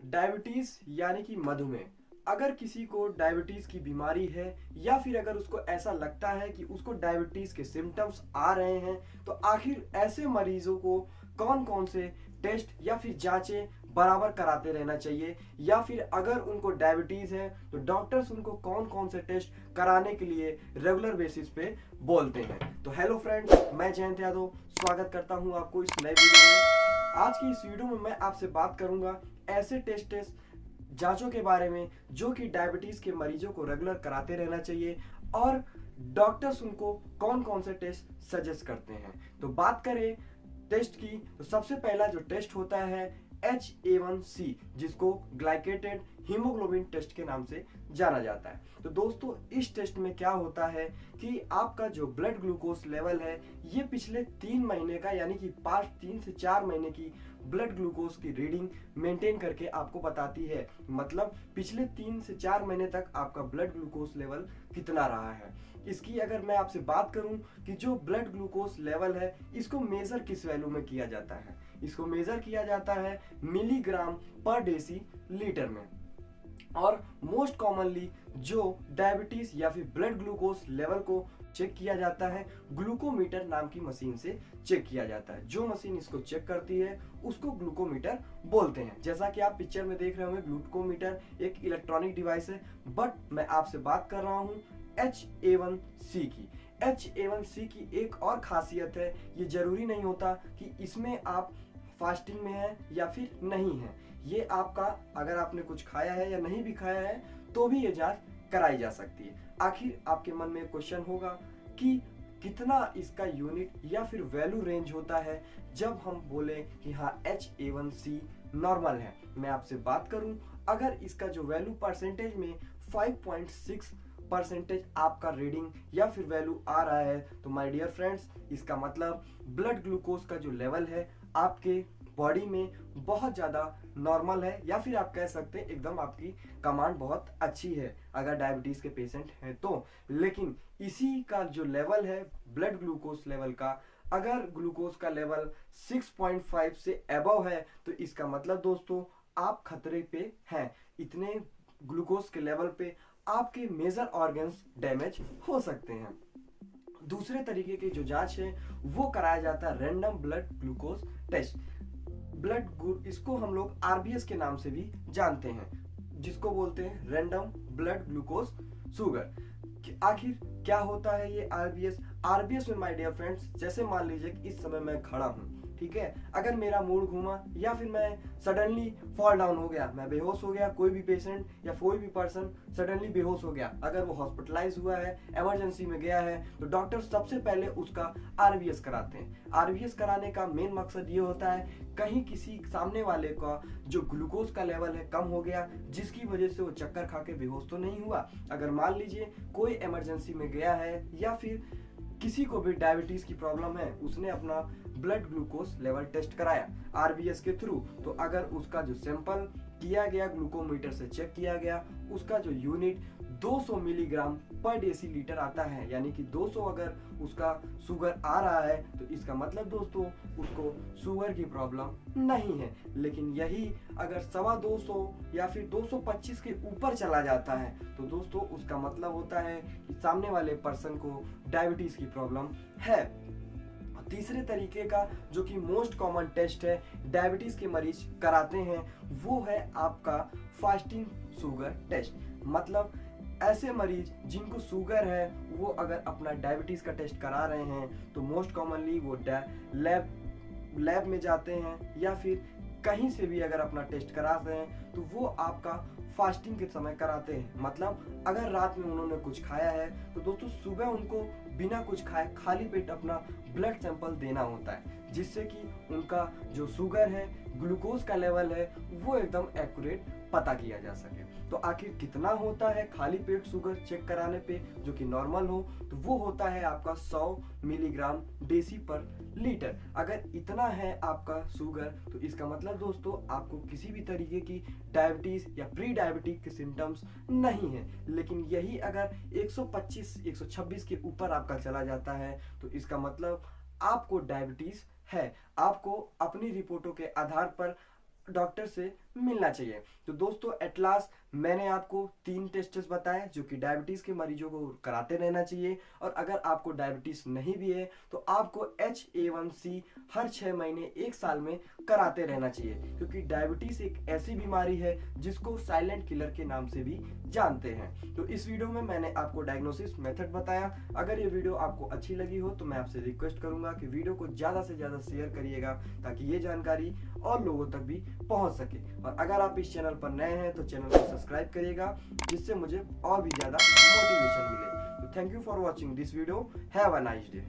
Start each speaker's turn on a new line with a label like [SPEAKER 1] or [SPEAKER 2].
[SPEAKER 1] Diabetes यानी कि मधुमेह। अगर किसी को डायबिटीज की बीमारी है या फिर अगर उसको ऐसा लगता है कि उसको डायबिटीज के सिम्टम्स आ रहे हैं, तो आखिर ऐसे मरीजों को कौन कौन से टेस्ट या फिर जांचें बराबर कराते रहना चाहिए, या फिर अगर उनको डायबिटीज है तो डॉक्टर्स उनको कौन कौन से टेस्ट कराने के लिए रेगुलर बेसिस पे बोलते हैं। तो हेलो फ्रेंड्स, मैं जयंत यादव स्वागत करता हूं आपको इस नए वीडियो में। आज की इस वीडियो में मैं आपसे बात करूंगा ऐसे टेस्ट जांचों के बारे में जो कि डायबिटीज के मरीजों को रेगुलर कराते रहना चाहिए और डॉक्टर्स उनको कौन कौन से टेस्ट सजेस्ट करते हैं। तो बात करें टेस्ट की, तो सबसे पहला जो टेस्ट होता है HA1C, जिसको ग्लाइकेटेड हीमोग्लोबिन टेस्ट के नाम से जाना जाता है। तो दोस्तों, इस टेस्ट में क्या होता है कि आपका जो ब्लड ग्लूकोज लेवल है ये पिछले 3 महीने का यानी कि 3 से 4 महीने की ब्लड ग्लूकोज की रीडिंग मेंटेन करके आपको बताती है। मतलब पिछले 3 से 4 महीने तक आपका ब्लड ग्लूकोज लेवल कितना रहा है। इसकी अगर मैं आपसे बात करूं कि जो ब्लड ग्लूकोज लेवल है इसको मेजर किस वैल्यू में किया जाता है, इसको मेजर किया जाता है मिलीग्राम पर डेसी लीटर में। और मोस्ट कॉमनली जो डायबिटीज या फिर ब्लड ग्लूकोज लेवल को चेक किया जाता है ग्लूकोमीटर नाम की मशीन से चेक किया जाता है। जो मशीन इसको चेक करती है उसको ग्लूकोमीटर बोलते हैं। जैसा कि आप पिक्चर में देख रहे होंगे, ग्लूकोमीटर एक इलेक्ट्रॉनिक डिवाइस है, बट मैं आपसे बात कर रहा हूँ HA1C की। HA1C की एक और खासियत है, ये जरूरी नहीं होता कि इसमें आप फास्टिंग में है या फिर नहीं है। ये आपका अगर आपने कुछ खाया है या नहीं भी खाया है तो भी ये जांच कराई जा सकती है। आखिर आपके मन में क्वेश्चन होगा कि कितना इसका यूनिट या फिर वैल्यू रेंज होता है जब हम बोले कि हाँ HA1C नॉर्मल है। मैं आपसे बात करूं, अगर इसका जो वैल्यू परसेंटेज में 5.6% आपका रीडिंग या फिर वैल्यू आ रहा है तो माय डियर फ्रेंड्स, इसका मतलब ब्लड ग्लूकोज का जो लेवल है आपके बॉडी में बहुत ज़्यादा नॉर्मल है, या फिर आप कह सकते हैं एकदम आपकी कमांड बहुत अच्छी है अगर डायबिटीज़ के पेशेंट हैं तो। लेकिन इसी का जो लेवल है ब्लड ग्लूकोज लेवल का, अगर ग्लूकोज का लेवल 6.5 से अबव है तो इसका मतलब दोस्तों आप खतरे पे हैं। इतने ग्लूकोज के लेवल पे आपके मेजर ऑर्गन्स डैमेज हो सकते हैं। दूसरे तरीके की जो जांच है वो कराया जाता है रैंडम ब्लड ग्लूकोज टेस्ट। इसको हम लोग RBS के नाम से भी जानते हैं, जिसको बोलते हैं रैंडम ब्लड ग्लूकोज शुगर। आखिर क्या होता है ये RBS में माय डियर फ्रेंड्स, जैसे मान लीजिए कि इस समय मैं खड़ा हूँ, ठीक है, अगर मेरा मूड घूमा या फिर मैं सडनली फॉल डाउन हो गया, मैं बेहोश हो गया, कोई भी पेशेंट या कोई भी पर्सन सडनली बेहोश हो गया, अगर वो हॉस्पिटलाइज हुआ है, इमरजेंसी में गया है, तो डॉक्टर सबसे पहले उसका RBS कराते हैं। RBS कराने का मेन मकसद ये होता है कहीं किसी सामने वाले का जो ग्लूकोज का लेवल है कम हो गया, जिसकी वजह से वो चक्कर खा के बेहोश तो नहीं हुआ। अगर मान लीजिए कोई इमरजेंसी में गया है या फिर किसी को भी डायबिटीज की प्रॉब्लम है, उसने अपना ब्लड ग्लूकोज लेवल टेस्ट कराया RBS के थ्रू, तो अगर उसका जो सैंपल किया गया ग्लूकोमीटर से चेक किया गया, उसका जो यूनिट 200 मिलीग्राम पर डेसीलीटर आता है, यानी कि 200 अगर उसका शुगर आ रहा है तो इसका मतलब दोस्तों उसको शुगर की प्रॉब्लम नहीं है। लेकिन यही अगर 250 या फिर 225 के ऊपर चला जाता है तो दोस्तों उसका मतलब होता है कि सामने वाले पर्सन को डायबिटीज की प्रॉब्लम है। तीसरे तरीके का जो कि मोस्ट कॉमन टेस्ट है डायबिटीज के मरीज कराते हैं वो है आपका फास्टिंग शुगर टेस्ट। मतलब ऐसे मरीज जिनको शुगर है वो अगर अपना डायबिटीज का टेस्ट करा रहे हैं तो मोस्ट कॉमनली वो लैब में जाते हैं या फिर कहीं से भी अगर अपना टेस्ट करा रहे हैं तो वो आपका फास्टिंग के समय कराते हैं। मतलब अगर रात में उन्होंने कुछ खाया है तो दोस्तों सुबह उनको बिना कुछ खाए खाली पेट अपना ब्लड सैंपल देना होता है, जिससे कि उनका जो शुगर है, ग्लूकोज का लेवल है, वो एकदम एक्यूरेट पता किया जा सके। तो आखिर कितना होता है खाली पेट शुगर चेक कराने पे जो कि नॉर्मल हो, तो वो होता है आपका 100 मिलीग्राम डेसी पर लीटर। अगर इतना है आपका शुगर तो इसका मतलब दोस्तों आपको किसी भी तरीके की डायबिटीज या प्री डायबिटिक के सिम्टम्स नहीं है। लेकिन यही अगर 125-126 के ऊपर आपका चला जाता है तो इसका मतलब आपको डायबिटीज है। आपको अपनी रिपोर्टों के आधार पर डॉक्टर से मिलना चाहिए। तो दोस्तों एट लास्ट मैंने आपको 3 टेस्ट बताए जो कि डायबिटीज के मरीजों को कराते रहना चाहिए। और अगर आपको डायबिटीज नहीं भी है तो आपको HA1C हर 6 महीने 1 साल में कराते रहना चाहिए, क्योंकि डायबिटीज एक ऐसी बीमारी है जिसको साइलेंट किलर के नाम से भी जानते हैं। तो इस वीडियो में मैंने आपको डायग्नोसिस मेथड बताया। अगर ये वीडियो आपको अच्छी लगी हो तो मैं आपसे रिक्वेस्ट करूंगा कि वीडियो को ज़्यादा से ज़्यादा शेयर करिएगा, ताकि ये जानकारी और लोगों तक भी पहुंच सके। और अगर आप इस चैनल पर नए हैं तो चैनल को सब्सक्राइब करिएगा, जिससे मुझे और भी ज़्यादा मोटिवेशन मिले। तो thank you for watching this video. Have a nice day.